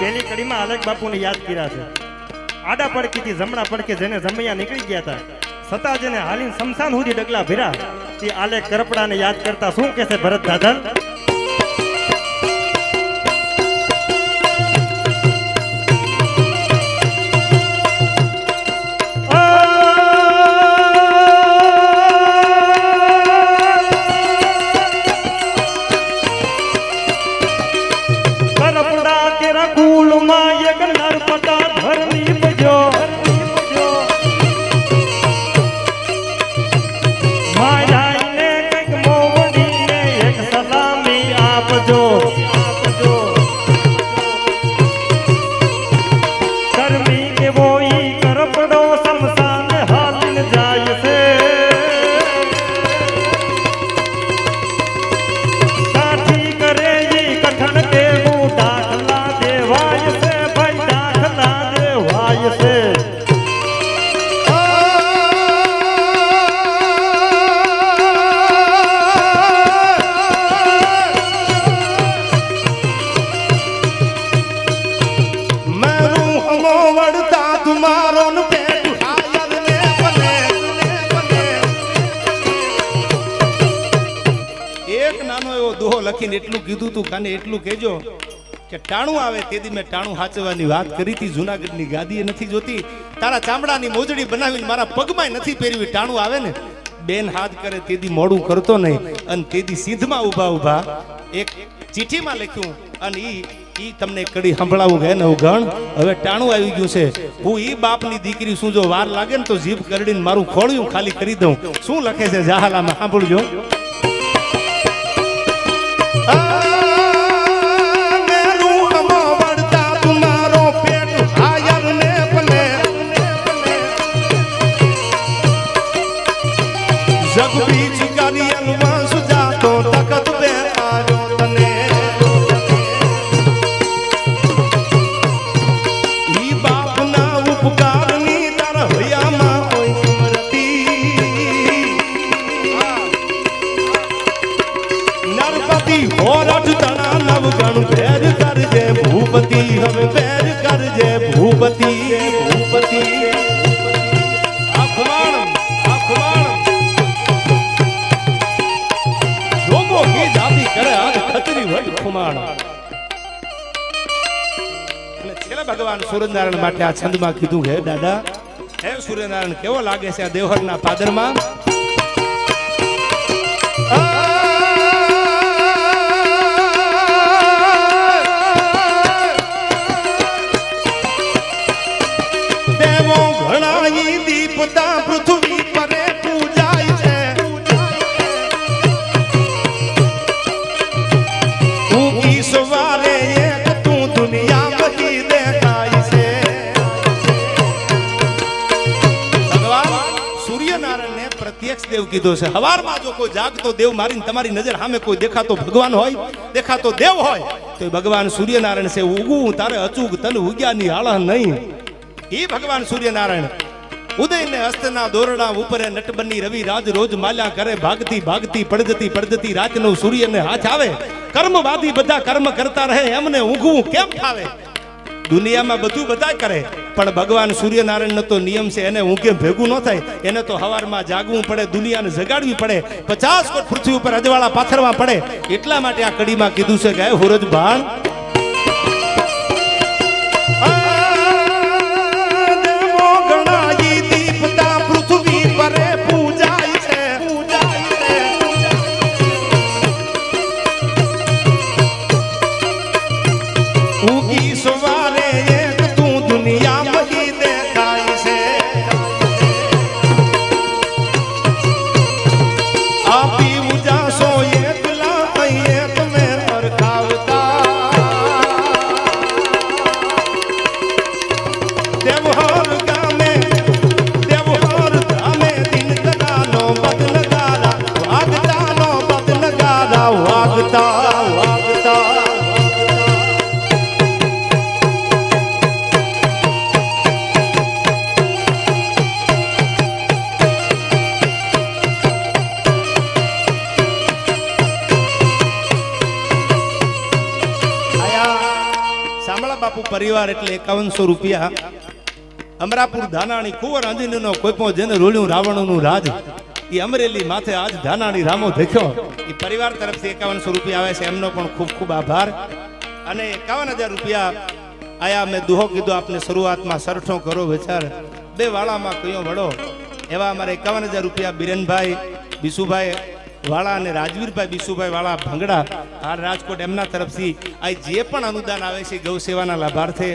પેલી કડીમાં આલેખ બાપુને યાદ કર્યા છે. આડા પડકેથી જમણા પડકે જેને જમૈયા નીકળી ગયા હતા, છતાં જેને હાલીને શમશાન સુધી ડગલા ભર્યા, તે આલેખ કરપડાને યાદ કરતા શું કહે છે ભરત દાદલ? લખીને એટલું કીધું તું કાને એટલું કહેજો કે ટાણું આવે તેદી મેં ટાણું હાચવાની વાત કરી હતી. જુનાગઢની ગાદીએ નથી જોતી, તારા ચામડાની મોજડી બનાવીને મારા પગમાં નથી પહેરવી. ટાણું આવે ને બેન હાથ કરે તેદી મોડું કરતો નહીં, અને તેદી સીધમાં ઊભા ઊભા એક ચિઠ્ઠીમાં લખ્યું, અને ઈ તમને કડી સંભળાવું ગયા ને ગણ. હવે ટાણું આવી ગયું છે. હું ઈ બાપની દીકરી શું, જો વાર લાગે ને તો જીભ કરડીને મારું ખોળ્યું ખાલી કરી દઉં. શું લખે છે જાહાલામાં સાંભળજો. ભૂપતિ હવે બેર કરજે ભૂપતિ ભૂપતિ જોગો કી જાતિ કરે આજ ખતરી વડ ખુમાણ. અને છેલ્લા ભગવાન સૂર્યનારાયણ માટે આ છંદમાં કીધું હે દાદા, હે સૂર્યનારાયણ કેવો લાગે છે આ દેવહરના પાદરમાં. પૃથ્વી પરે પૂજાય છે, તું કી સવારે એક તું દુનિયા બધી દેખાય છે. ભગવાન સૂર્યનારાયણને પ્રત્યક્ષ દેવ કીધો છે. હવારમાં જો કોઈ જાગતો દેવ મારીને તમારી નજર સામે કોઈ દેખાતો ભગવાન હોય, દેખાતો દેવ હોય, તો ભગવાન સૂર્યનારાયણ છે. ઉગવું તારે અચૂક તન ઉગ્યાની આળહ નહીં. એ ભગવાન સૂર્યનારાયણ ઉદય ને હસ્તના દોરડા ઉપરે નટબની રવિ રાજ રોજ માલ્યા કરે. ભાગતી ભાગતી પડજતી પડજતી રાતનો સૂર્યને હાથ આવે. કર્મવાદી બધા કર્મ કરતા રહે, એમને ઊંઘવું કેમ ફાવે? દુનિયામાં બધું બધા કરે, પણ ભગવાન સૂર્યનારાયણનો તો નિયમ છે, એને ઊંઘે ભેગું ન થાય. એને તો હવારમાં જાગવું પડે, દુનિયાને જગાડવી પડે, 50 કોટ પૃથ્વી ઉપર અજવાળા પાથરવા પડે. એટલા માટે આ કડીમાં કીધું છે કે હુરજ ભાણ શામળા બાપુ પરિવાર એટલે 5100 રૂપિયા. અમરાપુર ધાનાણી કુંવર અંજનીનો કોઈ પણ જેને રોળ્યું રાવણનું રાજ, એ અમરેલી માથે આજ ધાનાણી રામો દેખ્યો, એ પરિવાર તરફથી 5100 રૂપિયા આવે છે. એમનો પણ ખૂબ ખૂબ આભાર. અને 51000 રૂપિયા આયા. મેં દુહો કીધો આપને શરૂઆતમાં, સરઠો કરો વિચાર બે વાળામાં કયો વડો. એવા અમારે 51000 રૂપિયા બિરેનભાઈ બિશુભાઈ વાળા અને રાજવીરભાઈ બિશુભાઈ વાળા ભંગડા આ રાજકોટ, એમના તરફથી આ જે પણ અનુદાન આવે છે ગૌ સેવાના લાભાર્થે,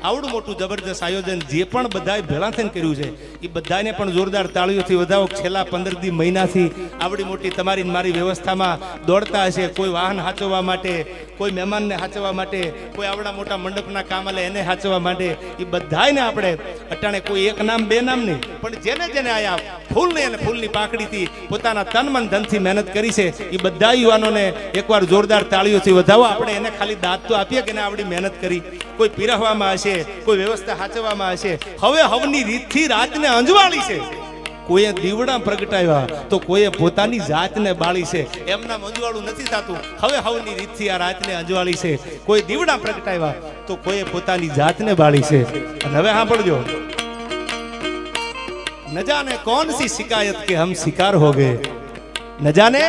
આવડું મોટું જબરદસ્ત આયોજન જે પણ બધાએ ભેળા થઈને કર્યું છે, એ બધાને પણ જોરદાર તાળીઓથી વધાવો. છેલ્લા 15 મહિનાથી આવડી મોટી તમારી મારી વ્યવસ્થામાં દોડતા હશે. કોઈ વાહન હાચવવા માટે, કોઈ મહેમાનને હાચવવા માટે, કોઈ આવડા મોટા મંડપના કામ આલે એને હાચવવા માટે, એ બધાને આપણે અટાણે કોઈ એક નામ બે નામ નહીં, પણ જેને જેને આયા ફૂલની અને ફૂલની પાંખડીથી પોતાના તન મન ધનથી મહેનત કરી છે, એ બધા યુવાનોને એકવાર જોરદાર તાળીઓથી વધાવો. આપણે એને ખાલી દાદ તો આપીએ કે આવડી મહેનત કરી. કોઈ પીરસવામાં હશે, કોઈ વ્યવસ્થા સાચવવામાં હશે. હવે હવની રીતથી રાતને અંજવાળી છે. કોઈએ દીવડા પ્રગટાવ્યા તો કોઈએ પોતાની જાતને બાળી છે. એમના અંજવાળું નથી થતું. હવે હવની રીતથી આ રાતને અંજવાળી છે. કોઈ દીવડા પ્રગટાવ્યા તો કોઈએ પોતાની જાતને બાળી છે. અને હવે સાંભળજો, ન જાને कौन सी शिकायत के हम शिकार हो गए, न जाने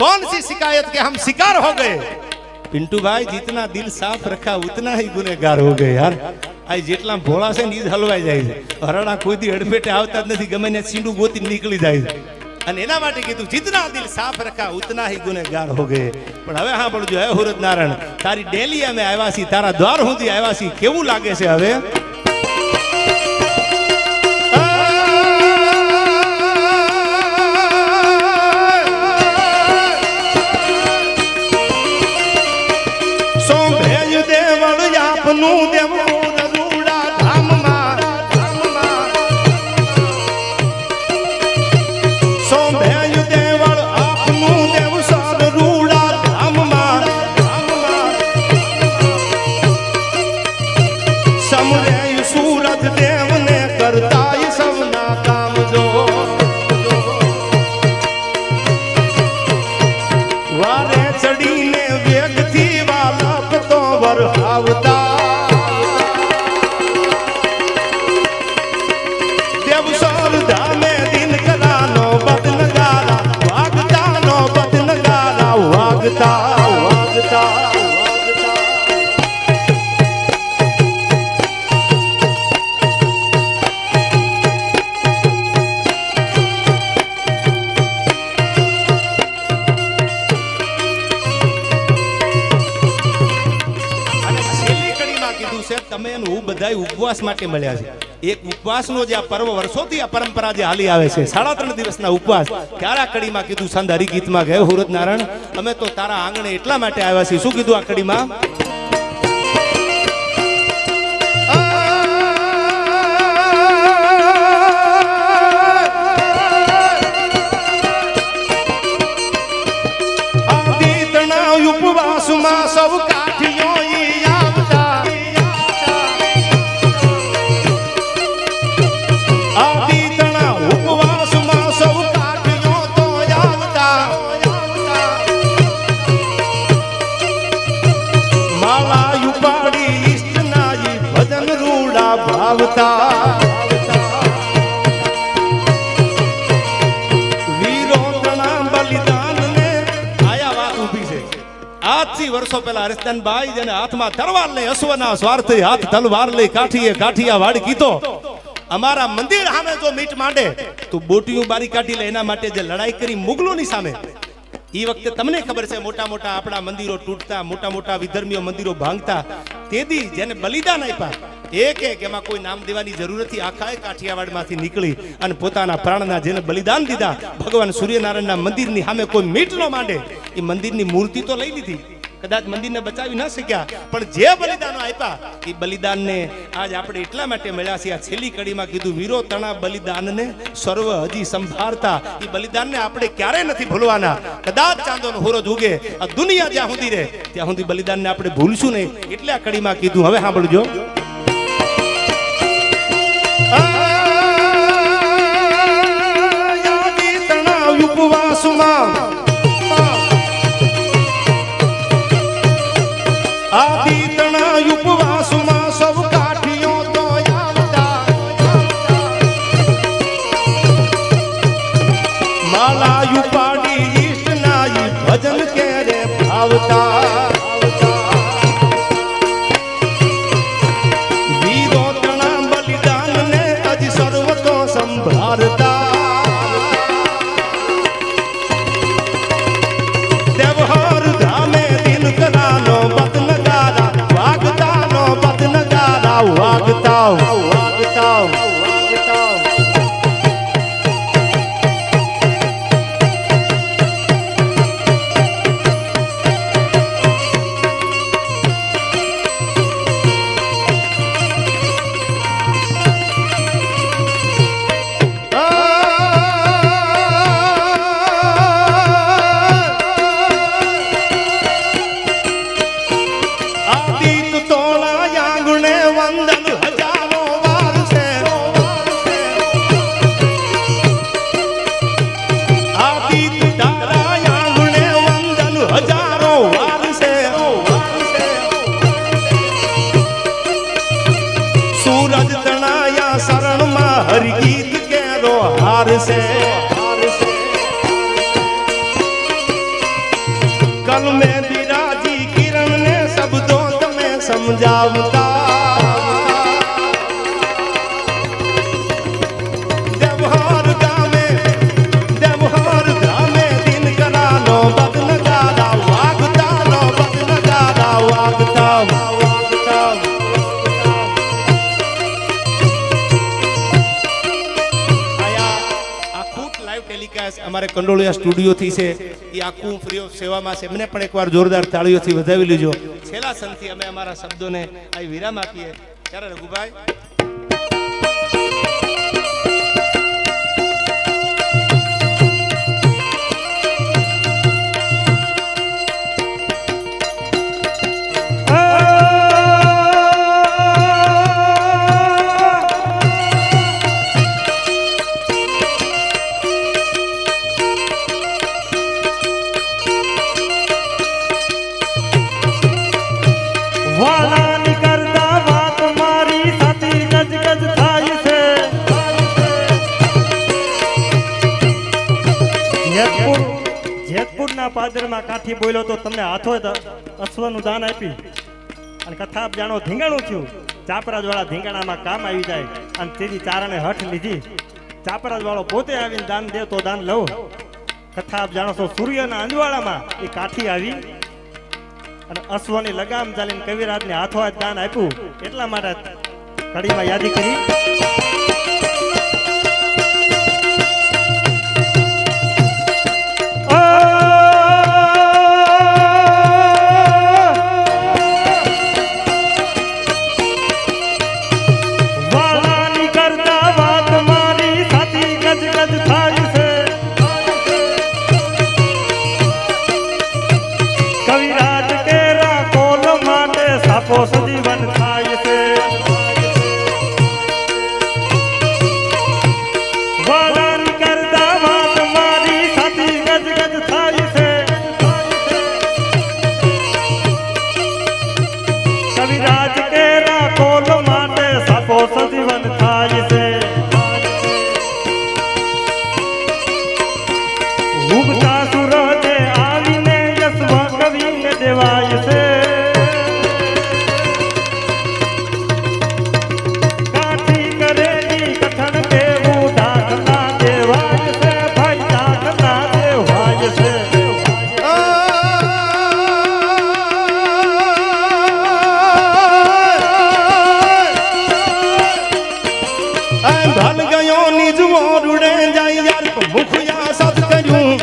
कौन सी शिकायत के हम शिकार हो गए. पिंटू भाई जितना दिल साफ रखा उतना ही गुનેગાર हो गए यार. આ જેટલા ભોળા છે ને ઈ જ હલવાઈ જાય છે. હરણા કોઈ દી અડફેટે આવતા જ નથી, ગમે ને સીંડું ગોતી નીકળી જાય છે. અને એના માટે કીધું जितना दिल साफ रखा उतना ही गुનેગાર हो गए. પણ હવે સાંભળજો, હે હુરત નારાયણ, તારી ડેલી અમે આવ્યા છીએ, તારા દ્વાર સુધી આવ્યા છીએ. કેવું લાગે છે હવે? આપનું દેવું રૂડા ધામમાં, સોંભેય દેવળ આપનું દેવ સર રૂડા ધામમાં, સમરેય સૂરજ દેવને કરતાય સૌના કામ જો. વારે ચડીને વેગથી વાલપ તો વરહાવતા, ઉપવાસ માટે મળ્યા છે. એક ઉપવાસનો જે આ પર્વ વર્ષોથી આ પરંપરા જે હાલી આવે છે, 3.5 દિવસના ઉપવાસ, ત્યારે આ કડીમાં કીધું સંત હરિગીતમાં ગયે હુરત નારાયણ, અમે તો તારા આંગણે એટલા માટે આવ્યા છીએ. શું કીધું આ કડીમાં? ઉપવાસમાં સૌ કાઠીઓ ભાવતા, વીરો તણા બલિદાન ને આયા વાત ઊભી છે. આજથી વર્ષો પહેલા હરિસ્તનભાઈ જેને હાથમાં તલવાર લઈ, અશ્વના સ્વાર્થે હાથ તલવાર લઈ કાઠીએ કાઠિયા વાડ કીધો, અમારા મંદિર સામે જો મીટ માંડે તો બોટીયું બારી કાઢી લે. એના માટે જે લડાઈ કરી મુગલોની સામે, એ વખતે તમને ખબર છે મોટા મોટા આપણા મંદિરો તૂટતા, મોટા મોટા વિધર્મીઓ મંદિરો ભાંગતા, તેથી જેને બલિદાન આપ્યા, એક એમાં કોઈ નામ દેવાની જરૂર નથી. આખા કાઠિયાવાડમાંથી નીકળી અને પોતાના પ્રાણના જેને બલિદાન દીધા, ભગવાન સૂર્યનારાયણના મંદિરની સામે કોઈ મીટ ન માંડે, એ મંદિરની મૂર્તિ તો લઈ લીધી, કદાચ મંદિરને બચાવી ન શક્યા, પણ જે બલિદાનો આપ્યા એ બલિદાનને આજ આપણે એટલા માટે મળ્યા છીએ. આ છેલ્લી કડીમાં કીધું, વીરો તણા બલિદાનને સર્વ હજી સંભાળતા. એ બલિદાનને આપણે ક્યારેય નથી ભૂલવાના. કદાચ ચાંદોનો સૂરજ ઉગે, આ દુનિયા જ્યાં સુધી રહે ત્યાં સુધી બલિદાનને આપણે ભૂલશું નહીં. એટલે આ કડીમાં કીધું. હવે સાંભળજો, ઉપવાસમાં આદિ તણા ઉપવાસમાં સૌ કાઠીઓ તો આવતા માલા ઉપાડી ઈષ્ટના ઈ ભજન કેરે ભાવતા વીરો તણા બલિદાન ને અજ સર્વ તો સંભાળતા દેવહર ધામે દિન કરાનો બદનગારા વાગતાનો બદનગારા વાગતા વાગતા વાગતા આદિત તોળા આંગણે વંદન હજારો વાર છે આદિત તારા આંગણે વંદન હજારો વાર છે સૂરજ તણાયા શરણમાં હરિગીત કેરો હાર છે કલ મેં બિરાજી કિરણ ને શબ્દો તમે સમજાવતા દેવહર ગામે દિન કરાનો બદનગારા વાગતાનો બદનગારા વાગતા વાગતા આખું લાઈવ ટેલિકાસ્ટ અમારે કંડોળિયા સ્ટુડિયોથી છે એ આખું ફ્રી ઓફ સેવામાં છે એમને પણ એકવાર જોરદાર તાળીઓથી વધાવી લીજો છેલ્લા સંથી અમે અમારા શબ્દોને આ વિરામ આપીએ ત્યારે રઘુભાઈ વાલાની કરતા વાત મારી સાથી ગજ ગજ થાય છે જેતપુરના પાદરમાં કાઠી બોલ્યો તો તમને હાથો અશ્વનું દાન આપી અને કથા જાણો ધીંગાણું થયું ચાપરાજ વાળા ધીંગાણામાં કામ આવી જાય અને તેની ચારણે હઠ લીધી ચાપરાજ વાળો પોતે આવીને દાન દે તો દાન લઉં કથા આપ જાણો છો સૂર્યના અંજવાળામાં એ કાઠી આવી અને અશ્વની લગામ ચાલીને કવિરાજને હાથો હાથ દાન આપ્યું એટલા માટે કડીમાં યાદી કરી વાલાની કરતા વાત મારી સાથી ગજ ગજ થાય છે કવિરાજ કેરા કોલ માટે સાપો સજીવન થાય છે વાલાની કરતા વાત મારી સાથી ગજ ગજ થાય છે કવિરાજ કેરા કોલ માટે સાપો સજીવન થાય છે ઉગતા સૂરજે આવીને યશ્વ કવિને દેવાય છે કાઠી કરેલી કથન કેવું દાખલા દેવાય છે ભાઈ દાખલા દેવાય છે ધન ગયો નિજ મોરુડે જાય યાર મુખિયા સત કર્યું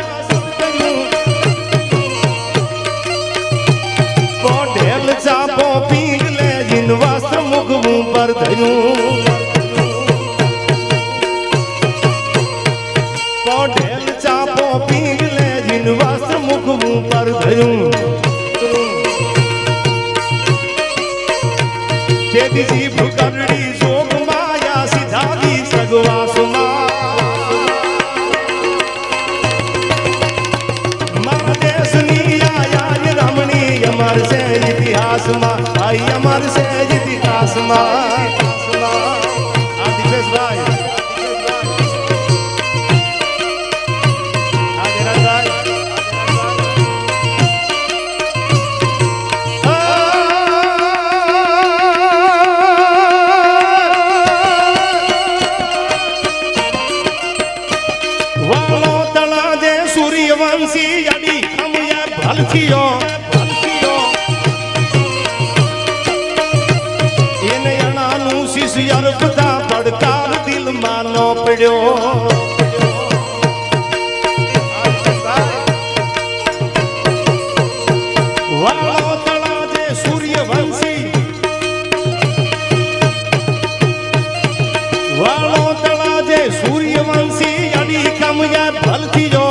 પોઢેલ ચાપો પીંગ લે જીન વસ્ત્ર મુખવું પર ધર્યું પોઢેલ ચાપો પીંગ લે જીન વસ્ત્ર મુખવું પર ધર્યું જેદી જીભ કરડી જોગ માયા સીધાવી સગવાસમાં મારા દેશની આયા રમણીય મરશે ઇતિહાસમાં ભાઈ અમર છે જ ઇતિહાસમાં આ દિપેશભાઈ આ ધીરજભાઈ વાલો તળાજે સૂર્યવંશી યાડી ખમયા ભલથીઓ એને અણાનું શિષ્ય અર્પતા પડકાર દિલમાં નો પડ્યો વાલો તળાજે સૂર્યવંશી વાલો તળાજે સૂર્યવંશી યાડી ખમયા ભલથીઓ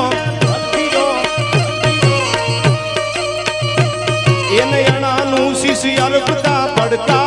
એને અણાનું શિષ્ય અર્પતા પડકાર